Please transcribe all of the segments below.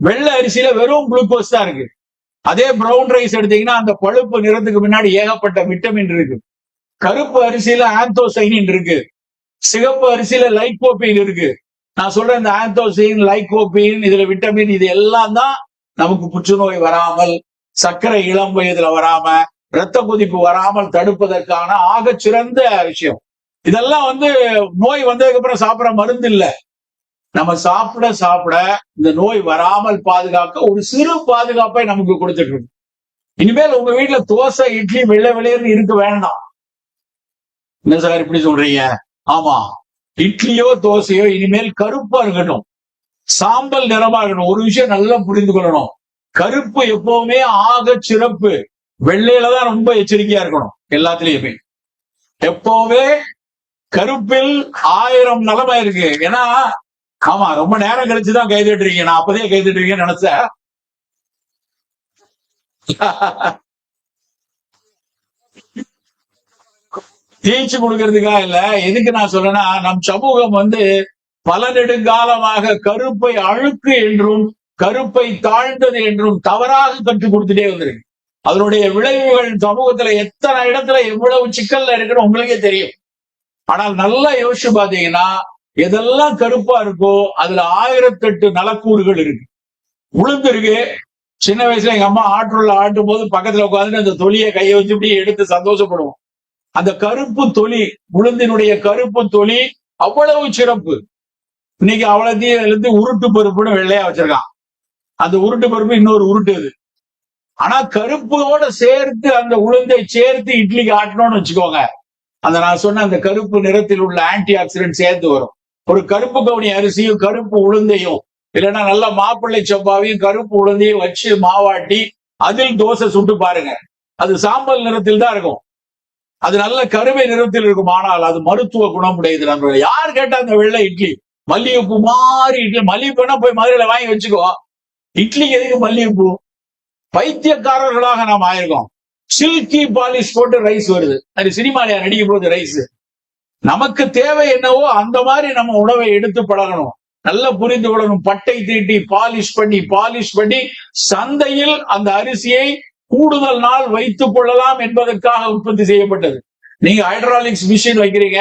வெள்ளை அரிசியில வெறும் குளுக்கோஸ் தான் இருக்கு. அதே பிரவுன் ரைஸ் எடுத்தீங்கன்னா அந்த பழுப்பு நிறத்துக்கு முன்னாடி ஏகப்பட்ட விட்டமின் இருக்கு. கருப்பு அரிசியில ஆந்தோசைனின் இருக்கு, சிகப்பு அரிசியில லைகோபீன் இருக்கு. நான் சொல்றேன் இந்த ஆந்தோசைன், லைகோபீன், இதுல விட்டமின், இது எல்லாம் தான் நமக்கு புற்றுநோய் வராமல், சர்க்கரை இளம் வயதுல வராம, இரத்த கொதிப்பு வராமல் தடுப்பதற்கான ஆக சிறந்த விஷயம். இதெல்லாம் நோய் வந்ததுக்கு அப்புறம் சாப்பிட மருந்து இல்ல. நம்ம சாப்பிட சாப்பிட இந்த நோய் வராமல் பாதுகாக்க ஒரு சிறு பாதுகாப்பை நமக்கு கொடுத்துட்டு இருக்கு. இனிமேல் உங்க வீட்டுல தோசை, இட்லி வெள்ளை வெளியேன்னு இருக்க வேண்டாம். என்ன சார் இப்படி சொல்றீங்க? ஆமா, இட்லியோ தோசையோ இனிமேல் கருப்பா இருக்கட்டும், சாம்பல் நிறமா இருக்கணும். ஒரு விஷயம் நல்லா புரிந்து கொள்ளணும், கருப்பு எப்பவுமே ஆக சிறப்பு. வெள்ளையில தான் ரொம்ப எச்சரிக்கையா இருக்கணும் எல்லாத்துலயுமே. எப்பவுமே கருப்பில் 1000 நிலைமை இருக்கு. ஏன்னா ஆமா, ரொம்ப நேரம் கழிச்சுதான் கை தட்டுறீங்க. நான் அப்பதே கை தட்டுறீங்கன்னு நினைச்சேன். தீச்சு கொடுக்கறதுக்கா இல்ல. எதுக்கு நான் சொல்றேன்னா, நம் சமூகம் பல நெடுங்காலமாக கருப்பை அழுக்கு என்றும் கருப்பை தாழ்ந்தது என்றும் தவறாக கற்றுக் கொடுத்துட்டே வந்திருக்கு. அதனுடைய விளைவுகள் சமூகத்துல எத்தனை இடத்துல எவ்வளவு சிக்கல்ல இருக்குன்னு உங்களுக்கே தெரியும். ஆனால் நல்லா யோசிச்சு பாத்தீங்கன்னா, எதெல்லாம் கருப்பா இருக்கோ அதுல 1008 நலக்கூறுகள் இருக்கு. உளுந்து இருக்கு. சின்ன வயசுல எங்க அம்மா ஆற்றுல ஆட்டும் போது பக்கத்துல உட்காந்து அந்த தொலியை கையை வச்சு இப்படி எடுத்து சந்தோஷப்படுவோம். அந்த கருப்பு தொலி, உளுந்தினுடைய கருப்பு தொலி அவ்வளவு சிறப்பு. இன்னைக்கு அவ்வளத்தையும் எழுந்து உருட்டு பருப்புன்னு வெள்ளையா வச்சிருக்கான். அந்த உருட்டு பருப்பு இன்னொரு உருட்டு அது. ஆனா கருப்போட சேர்த்து அந்த உளுந்தை சேர்த்து இட்லிக்கு ஆட்டணும்னு வச்சுக்கோங்க, அந்த நான் சொன்ன அந்த கருப்பு நிறத்தில் உள்ள ஆன்டி ஆக்சிடென்ட் சேர்ந்து வரும். ஒரு கருப்பு கவுனி அரிசியும் கருப்பு உளுந்தையும், இல்லைன்னா நல்ல மாப்பிள்ளை சப்பாவையும் கருப்பு உளுந்தையும் வச்சு மாவாட்டி அதில் தோசை சுட்டு பாருங்க, அது சாம்பல் நிறத்தில் தான் இருக்கும். அது நல்ல கருமை நிறத்தில் இருக்கும். ஆனால் அது மருத்துவ குணம் உடையது நண்பர்கள். யார் கேட்டா அந்த வெள்ளை இட்லி மல்லிகைப்பூ மாதிரி இட்லி? மல்லிகைப்பூனா போய் மதுரையில வாங்கி வச்சுக்கோ. இட்லிக்கு எதுக்கு மல்லிகைப்பூ? பைத்தியக்காரர்களாக நாம் ஆயிருக்கோம். சில்கி பாலிஷ் போட்டு ரைஸ் வருது. அது சினிமாலயா நடிக்கும் போது ரைஸ். நமக்கு தேவை என்னவோ அந்த மாதிரி நம்ம உணவை எடுத்து பழகணும். நல்லா புரிந்து கொள்ளணும். பட்டை தீட்டி பாலிஷ் பண்ணி சந்தையில் அந்த அரிசியை கூடுதல் நாள் வைத்துக் கொள்ளலாம் என்பதற்காக உற்பத்தி செய்யப்பட்டது. நீங்க ஹைட்ராலிக்ஸ் மிஷின் வைக்கிறீங்க,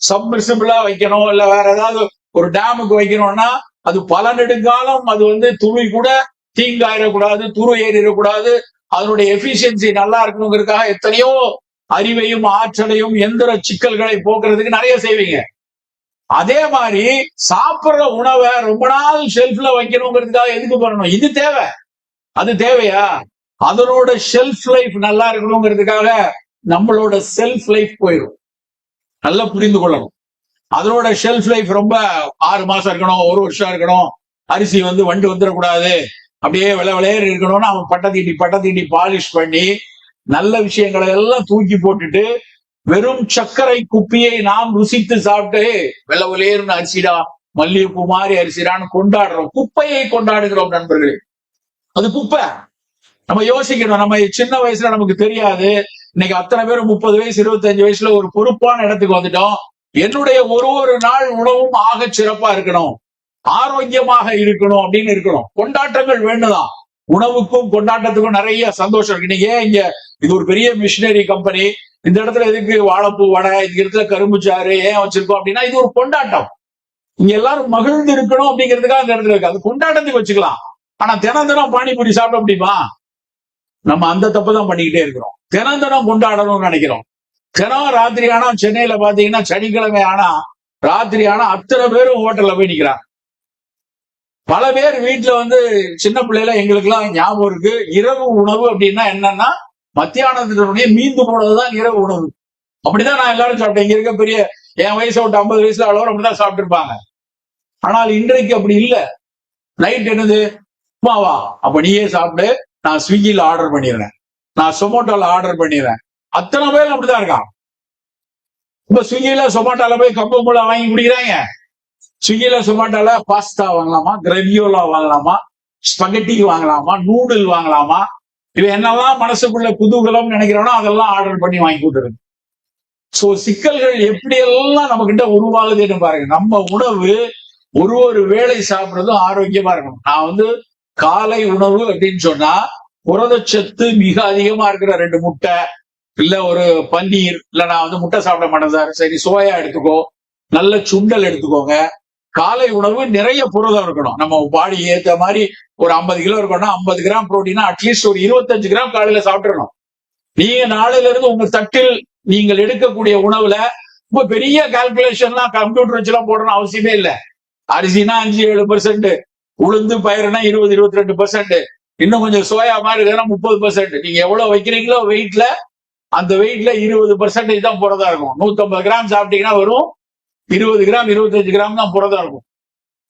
சப்மர்சிபிளா வைக்கணும், இல்ல வேற ஏதாவது ஒரு டேமுக்கு வைக்கணும்னா அது பல நெடுங்காலம் அது துளி கூட தீங்காயிடக்கூடாது, துரு ஏறிடக்கூடாது, அதனுடைய எஃபிஷியன்சி நல்லா இருக்கணுங்கிறதுக்காக எத்தனையோ அறிவையும் ஆற்றலையும் எந்திர சிக்கல்களை போக்குறதுக்கு நிறைய செய்வீங்க. அதே மாதிரி சாப்பிடுற உணவை ரொம்ப நாள் ஷெல்ஃப்ல வைக்கணுங்கிறதுக்காக எதுக்கு பண்ணணும்? இது தேவை, அது தேவையா? அதனோட ஷெல்ஃப் லைஃப் நல்லா இருக்கணுங்கிறதுக்காக நம்மளோட செல்ஃப் லைஃப் போயிடும். நல்லா புரிந்து கொள்ளணும். அதனோட ஷெல்ஃப் லைஃப் ரொம்ப 6 மாசம் இருக்கணும், 1 வருஷம் இருக்கணும். அரிசி வண்டு வந்துடக்கூடாது, அப்படியே விளையேறி இருக்கணும்னு அவன் பட்டை தீட்டி பாலிஷ் பண்ணி நல்ல விஷயங்களை எல்லாம் தூக்கி போட்டுட்டு வெறும் சர்க்கரை குப்பியை நாம் ருசித்து சாப்பிட்டு விளையேறுன்னு அரிசிடா, மல்லிகைப்பூ மாதிரி அரிசிடான்னு கொண்டாடுறோம். குப்பையை கொண்டாடுகிறோம் நண்பர்களே. அது குப்பை. நம்ம யோசிக்கணும். நம்ம சின்ன வயசுல நமக்கு தெரியாது. இன்னைக்கு அத்தனை பேரும் 30 வயசு 25 வயசுல ஒரு பொறுப்பான இடத்துக்கு வந்துட்டோம். என்னுடைய ஒரு நாள் உணவும் ஆக சிறப்பா இருக்கணும், ஆரோக்கியமாக இருக்கணும் அப்படின்னு இருக்கணும். கொண்டாட்டங்கள் வேண்டுதான். உணவுக்கும் கொண்டாட்டத்துக்கும் நிறைய சந்தோஷம் இருக்கு. இன்னைக்கு இங்க இது ஒரு பெரிய மிஷினரி கம்பெனி, இந்த இடத்துல எதுக்கு வாழைப்பூ வடை, இந்த இடத்துல கரும்பு சாறு ஏன் வச்சிருக்கோம் அப்படின்னா இது ஒரு கொண்டாட்டம். இங்க எல்லாரும் மகிழ்ந்து இருக்கணும் அப்படிங்கிறதுக்காக இந்த இடத்துல இருக்கு. அது கொண்டாட்டத்துக்கு வச்சுக்கலாம். ஆனா தினம் பானிபூரி சாப்பிட முடியுமா? நம்ம அந்த தப்பு தான் பண்ணிக்கிட்டே இருக்கிறோம். தினம் கொண்டாடணும்னு நினைக்கிறோம். தினம் ராத்திரி ஆனா சென்னையில பாத்தீங்கன்னா சனிக்கிழமை ஆனா ராத்திரி ஆனா அத்தனை பேரும் ஹோட்டல்ல போய் நிக்கிறாங்க. பல பேர் வீட்டுல சின்ன பிள்ளைல எங்களுக்கு எல்லாம் ஞாபகம் இருக்கு, இரவு உணவு அப்படின்னா என்னன்னா மத்தியானத்தினுடைய மீந்து போனதுதான் இரவு உணவு. அப்படிதான் நான் எல்லாரும் சாப்பிட்டேன். இங்க இருக்க பெரிய என் வயசு விட்டு 50 வயசுல அவ்வளோ அப்படிதான் சாப்பிட்டு இருப்பாங்க. ஆனால் இன்றைக்கு அப்படி இல்லை. நைட் என்னது உப்புமாவா? அப்ப நீயே சாப்பிட்டு, நான் ஸ்விக்கில ஆர்டர் பண்ணிடுறேன், நான் சொமோட்டோல ஆர்டர் பண்ணிடுறேன். அத்தனை பேர் அப்படிதான் இருக்கான். இப்ப ஸ்விக்கில சொமோட்டோல போய் கம்பு மூளை வாங்கி குடிக்கிறாங்க. ஸ்விக்கில சொமோட்டோல பாஸ்தா வாங்கலாமா, கிரவியோலா வாங்கலாமா, ஸ்பகட்டி வாங்கலாமா, நூடுல் வாங்கலாமா, இது என்னெல்லாம் மனசுக்குள்ள குதூகலம் நினைக்கிறோனோ அதெல்லாம் ஆர்டர் பண்ணி வாங்கி கொடுத்துருது. சோ சிக்கல்கள் எப்படியெல்லாம் நம்ம கிட்ட உருவாகுதுன்னு பாருங்க. நம்ம உணவு ஒரு வேளை சாப்பிடுறதும் ஆரோக்கியமா இருக்கணும். நான் காலை உணவு அப்படின்னு சொன்னா புரதச்சத்து மிக அதிகமா இருக்கிற 2 முட்டை, இல்ல ஒரு பன்னீர், இல்ல நான் வந்து முட்டை சாப்பிட மாட்டேன் சார், சரி சோயா எடுத்துக்கோ, நல்ல சுண்டல் எடுத்துக்கோங்க. காலை உணவு நிறைய புரதம் இருக்கணும். நம்ம பாடி ஏத்த மாதிரி ஒரு 50 கிலோ இருக்கணும்னா 50 கிராம் புரோட்டீனா அட்லீஸ்ட் ஒரு 25 கிராம் காலையில சாப்பிட்டுறணும். நீங்க நாளையில இருந்து உங்க தட்டில் நீங்கள் எடுக்கக்கூடிய உணவுல ரொம்ப பெரிய கால்குலேஷன்லாம் கம்ப்யூட்டர் வச்சுலாம் போடணும் அவசியமே இல்லை. அரிசினா 5-7%, உளுந்து பயிர்னா 20-22%, இன்னும் கொஞ்சம் சோயா மாதிரி இருக்குன்னா 30%. நீங்க எவ்வளவு வைக்கிறீங்களோ வெயிட்ல, அந்த வெயிட்ல 20% தான் புரதம் இருக்கும். 150 கிராம் சாப்பிட்டீங்கன்னா வரும் 20 கிராம் 25 கிராம் தான் புரதம் இருக்கும்.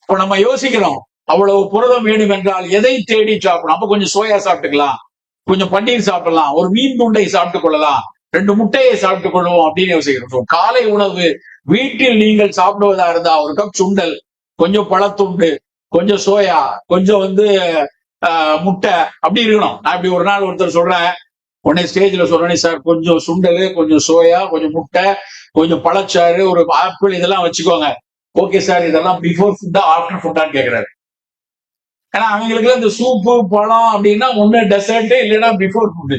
இப்ப நம்ம யோசிக்கிறோம், அவ்வளவு புரதம் வேணும் என்றால் எதை தேடி சாப்பிடணும்? அப்ப கொஞ்சம் சோயா சாப்பிட்டுக்கலாம், கொஞ்சம் பன்னீர் சாப்பிடலாம், ஒரு மீன் துண்டை சாப்பிட்டுக் கொள்ளலாம், 2 முட்டையை சாப்பிட்டுக் கொள்வோம் அப்படின்னு யோசிக்கிறோம். காலை உணவு வீட்டில் நீங்கள் சாப்பிடுவதா இருந்தா ஒரு கப் சுண்டல், கொஞ்சம் பழத்துண்டு, கொஞ்சம் சோயா, கொஞ்சம் வந்து முட்டை அப்படி இருக்கணும். நான் இப்படி ஒரு நாள் ஒருத்தர் சொல்றேன், உடனே ஸ்டேஜ்ல சொல்றேன், சார் கொஞ்சம் சுண்டல், கொஞ்சம் சோயா, கொஞ்சம் முட்டை, கொஞ்சம் பழச்சாறு, ஒரு ஆப்பிள், இதெல்லாம் வச்சுக்கோங்க. ஓகே சார், இதெல்லாம் பிஃபோர் ஃபுட்டா ஆஃப்டர் ஃபுட்டான்னு கேட்கிறாரு. ஏன்னா அவங்களுக்கு இந்த சூப்பு பழம் அப்படின்னா ஒண்ணு டெசர்ட், இல்லைன்னா பிஃபோர் ஃபுட்டு.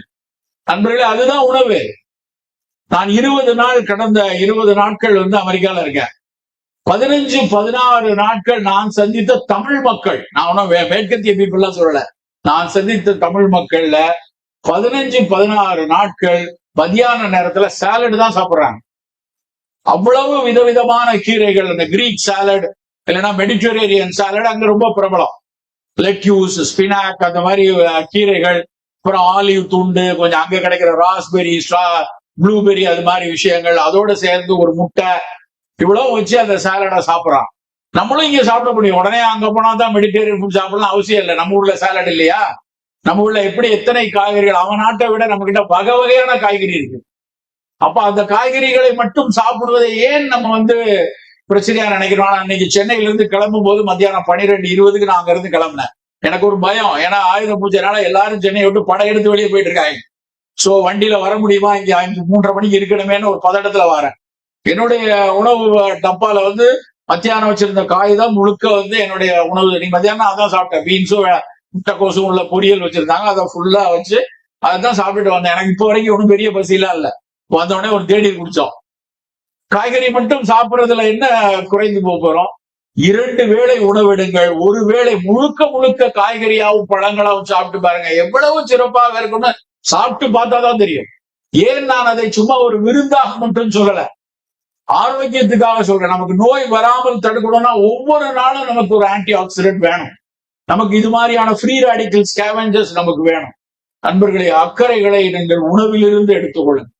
நண்பர்களே, அதுதான் உணவு. நான் 20 நாள் கடந்த 20 நாட்கள் வந்து அமெரிக்கால இருக்கேன். 15-16 நாட்கள் நான் சந்தித்த தமிழ் மக்கள், நான் ஒன்னும் மேற்கத்திய பீப்புள்லாம் சொல்லல, நான் சந்தித்த தமிழ் மக்கள்ல 15-16 நாட்கள் மத்தியான நேரத்துல சாலட் தான் சாப்பிடுறாங்க. அவ்வளவு விதவிதமான கீரைகள், இந்த கிரீக் சாலட் இல்லைன்னா மெடிட்டரேனியன் சாலட் அங்க ரொம்ப பிரபலம். லெட்யூஸ், ஸ்பினாக், அந்த மாதிரி கீரைகள், அப்புறம் ஆலிவ் துண்டு, கொஞ்சம் அங்க கிடைக்கிற ராஸ்பெரி, ப்ளூபெரி, அது மாதிரி விஷயங்கள், அதோட சேர்ந்து ஒரு முட்டை, இவ்வளவு வச்சு அந்த சாலடை சாப்பிடறான். நம்மளும் இங்க சாப்பிட முடியும். உடனே அங்க போனா தான் மெடிட்டேரியன் ஃபுட் சாப்பிடலாம் அவசியம் இல்லை. நம்ம ஊர்ல சாலட் இல்லையா? நம்ம ஊர்ல எப்படி எத்தனை காய்கறிகள், அவன் நாட்டை விட நம்ம கிட்ட வகை வகையான காய்கறி இருக்கு. அப்ப அந்த காய்கறிகளை மட்டும் சாப்பிடுவதை ஏன் நம்ம வந்து பிரச்சனையா நினைக்கிறோம்? அன்னைக்கு சென்னையில இருந்து கிளம்பும் போது மத்தியானம் 12:20 நான் அங்க இருந்து கிளம்பினேன். எனக்கு ஒரு பயம், ஏன்னா ஆயுத பூஜைனால எல்லாரும் சென்னையை விட்டு படையெடுத்து வெளியே போயிட்டு இருக்காங்க. சோ வண்டியில வர முடியுமா, இங்க 3:30 மணிக்கு இருக்கணுமேன்னு ஒரு பதட்டத்துல வரேன். என்னுடைய உணவு டப்பால வந்து மத்தியானம் வச்சிருந்த காய் தான் முழுக்க வந்து என்னுடைய உணவு. நீ மத்தியானம் அதான் சாப்பிட்டேன், பீன்ஸும் முட்டைக்கோசும் உள்ள பொரியல் வச்சிருந்தாங்க, அதை ஃபுல்லா வச்சு அதான் சாப்பிட்டுட்டு வந்தேன். எனக்கு இப்போ வரைக்கும் ஒன்றும் பெரிய பசியெல்லாம் இல்லை. வந்த உடனே ஒரு தேநீர் குடிச்சோம். காய்கறி மட்டும் சாப்பிடுறதுல என்ன குறைந்து போறோம்? 2 வேளை உணவிடுங்கள், ஒரு வேளை முழுக்க முழுக்க காய்கறியாவும் பழங்களாவும் சாப்பிட்டு பாருங்க, எவ்வளவு சிறப்பாக இருக்கும்னு சாப்பிட்டு பார்த்தாதான் தெரியும். ஏன் நான் அதை சும்மா ஒரு விருந்தாக மட்டும் சொல்லல, ஆரோக்கியத்துக்காக சொல்றேன். நமக்கு நோய் வராமல் தடுக்கணும்னா ஒவ்வொரு நாளும் நமக்கு ஒரு ஆன்டி ஆக்சிடென்ட் வேணும். நமக்கு இது மாதிரியான ஃப்ரீ ரேடிக்கல் ஸ்கேவெஞ்சர்ஸ் நமக்கு வேணும். நண்பர்களே, அக்கறைகளை நீங்கள் உணவிலிருந்து எடுத்துக்கொள்ளுங்கள்.